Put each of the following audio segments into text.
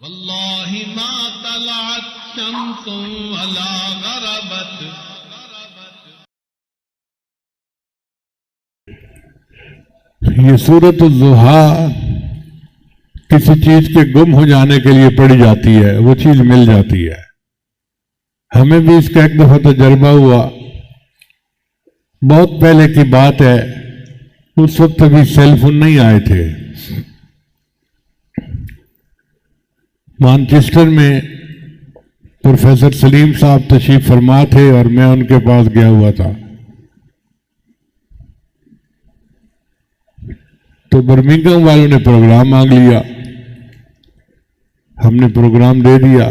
اللہ ما طلعت شمس ولا غربت. یہ سورۃ الضحیٰ کسی چیز کے گم ہو جانے کے لیے پڑھی جاتی ہے، وہ چیز مل جاتی ہے. ہمیں بھی اس کا ایک دفعہ تجربہ ہوا، بہت پہلے کی بات ہے، اس وقت ابھی سیل فون نہیں آئے تھے. مانچسٹر میں پروفیسر سلیم صاحب تشریف فرما تھے اور میں ان کے پاس گیا ہوا تھا. تو برمنگھم والوں نے پروگرام مانگ لیا، ہم نے پروگرام دے دیا.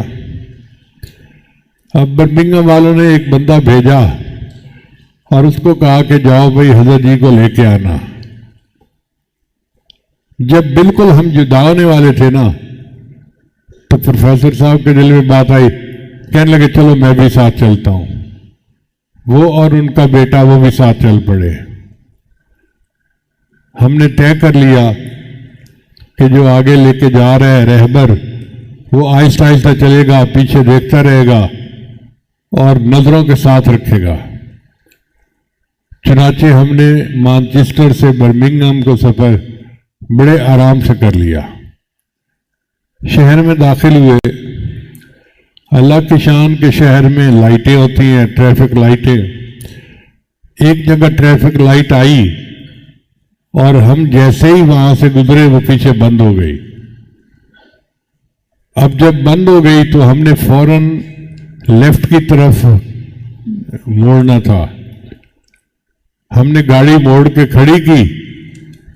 اب برمنگھم والوں نے ایک بندہ بھیجا اور اس کو کہا کہ جاؤ بھائی حضرت جی کو لے کے آنا. جب بالکل ہم جدا ہونے والے تھے نا، تو پروفیسر صاحب کے دل میں بات آئی، کہنے لگے چلو میں بھی ساتھ چلتا ہوں. وہ اور ان کا بیٹا وہ بھی ساتھ چل پڑے. ہم نے طے کر لیا کہ جو آگے لے کے جا رہا ہے رہبر، وہ آہستہ آہستہ چلے گا، پیچھے دیکھتا رہے گا اور نظروں کے ساتھ رکھے گا. چنانچہ ہم نے مانچسٹر سے برمنگھم کو سفر بڑے آرام سے کر لیا. شہر میں داخل ہوئے. اللہ کی شان کے شہر میں لائٹیں ہوتی ہیں، ٹریفک لائٹیں. ایک جگہ ٹریفک لائٹ آئی اور ہم جیسے ہی وہاں سے گزرے وہ پیچھے بند ہو گئی. اب جب بند ہو گئی تو ہم نے فوراً لیفٹ کی طرف موڑنا تھا. ہم نے گاڑی موڑ کے کھڑی کی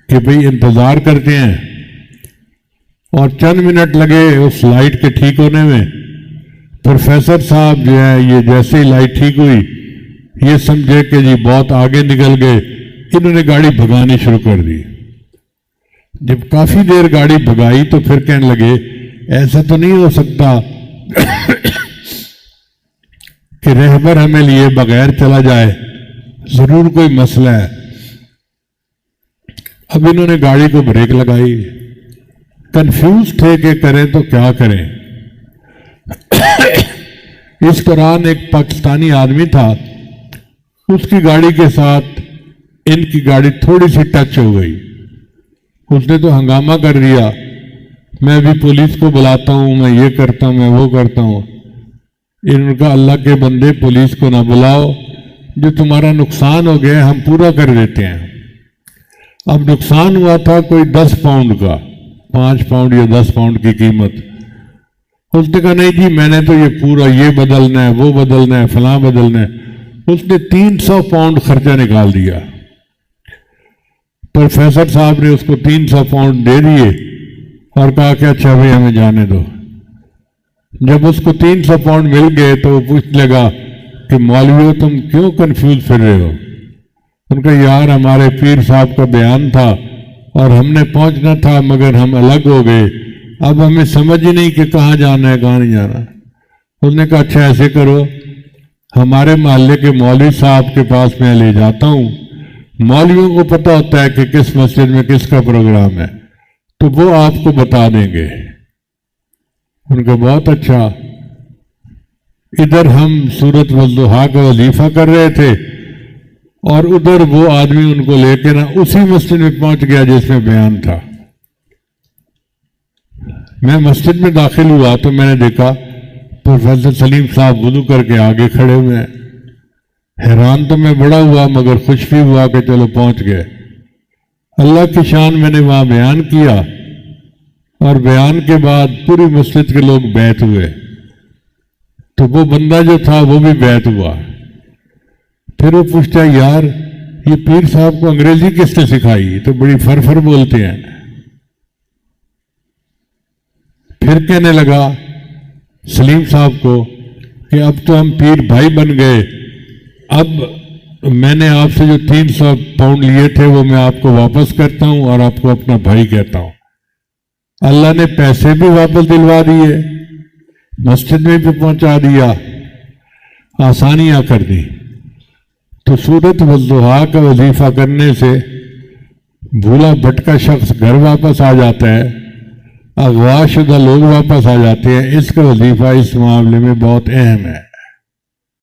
کہ بھئی انتظار کرتے ہیں، اور چند منٹ لگے اس لائٹ کے ٹھیک ہونے میں. پروفیسر صاحب جو ہے یہ جیسے ہی لائٹ ٹھیک ہوئی یہ سمجھے کہ جی بہت آگے نکل گئے، انہوں نے گاڑی بھگانی شروع کر دی. جب کافی دیر گاڑی بھگائی تو پھر کہنے لگے ایسا تو نہیں ہو سکتا کہ رہبر ہمیں لیے بغیر چلا جائے، ضرور کوئی مسئلہ ہے. اب انہوں نے گاڑی کو بریک لگائی. کنفیوز تھے کہ کریں تو کیا کریں. اس دوران ایک پاکستانی آدمی تھا، اس کی گاڑی کے ساتھ ان کی گاڑی تھوڑی سی ٹچ ہو گئی. اس نے تو ہنگامہ کر دیا، میں بھی پولیس کو بلاتا ہوں، میں یہ کرتا ہوں، میں وہ کرتا ہوں. ان کا اللہ کے بندے پولیس کو نہ بلاؤ، جو تمہارا نقصان ہو گیا ہم پورا کر دیتے ہیں. اب نقصان ہوا تھا کوئی 10 پاؤنڈ کا، 5 پاؤنڈ یا 10 پاؤنڈ کی قیمت. اس نے کہا نہیں جی میں نے تو یہ پورا یہ بدلنا ہے، وہ بدلنا ہے، فلاں بدلنا ہے. اس نے 300 پاؤنڈ خرچہ نکال دیا. پروفیسر صاحب نے اس کو 300 پاؤنڈ دے دیے اور کہا کہ اچھا بھائی ہمیں جانے دو. جب اس کو 300 پاؤنڈ مل گئے تو وہ پوچھنے لگا کہ مولویو تم کیوں کنفیوز پھر رہے ہو؟ ان کا یار ہمارے پیر صاحب کا بیان تھا اور ہم نے پہنچنا تھا مگر ہم الگ ہو گئے، اب ہمیں سمجھ ہی نہیں کہ کہاں جانا ہے کہاں نہیں جانا. اس نے کہا اچھا ایسے کرو، ہمارے محلے کے مولوی صاحب کے پاس میں لے جاتا ہوں، مولویوں کو پتہ ہوتا ہے کہ کس مسجد میں کس کا پروگرام ہے، تو وہ آپ کو بتا دیں گے. ان کا بہت اچھا. ادھر ہم سورۃ والضحیٰ کا وظیفہ کر رہے تھے اور ادھر وہ آدمی ان کو لے کے نا اسی مسجد میں پہنچ گیا جس میں بیان تھا. میں مسجد میں داخل ہوا تو میں نے دیکھا پروفیسر سلیم صاحب وضو کر کے آگے کھڑے ہوئے ہیں. حیران تو میں بڑا ہوا مگر خوش بھی ہوا کہ چلو پہنچ گئے. اللہ کی شان میں نے وہاں بیان کیا اور بیان کے بعد پوری مسجد کے لوگ بیعت ہوئے. تو وہ بندہ جو تھا وہ بھی بیعت ہوا. پھر وہ پوچھتا ہے یار یہ پیر صاحب کو انگریزی کس نے سکھائی؟ تو بڑی فر بولتے ہیں. پھر کہنے لگا سلیم صاحب کو کہ اب تو ہم پیر بھائی بن گئے، اب میں نے آپ سے جو 300 پاؤنڈ لیے تھے وہ میں آپ کو واپس کرتا ہوں اور آپ کو اپنا بھائی کہتا ہوں. اللہ نے پیسے بھی واپس دلوا دیے، مسجد میں بھی پہنچا دیا، آسانیاں کر دی. تو سورۃ والضحیٰ کا وظیفہ کرنے سے بھولا بھٹکا شخص گھر واپس آ جاتا ہے اغوا شدہ لوگ واپس آ جاتے ہیں. اس کا وظیفہ اس معاملے میں بہت اہم ہے.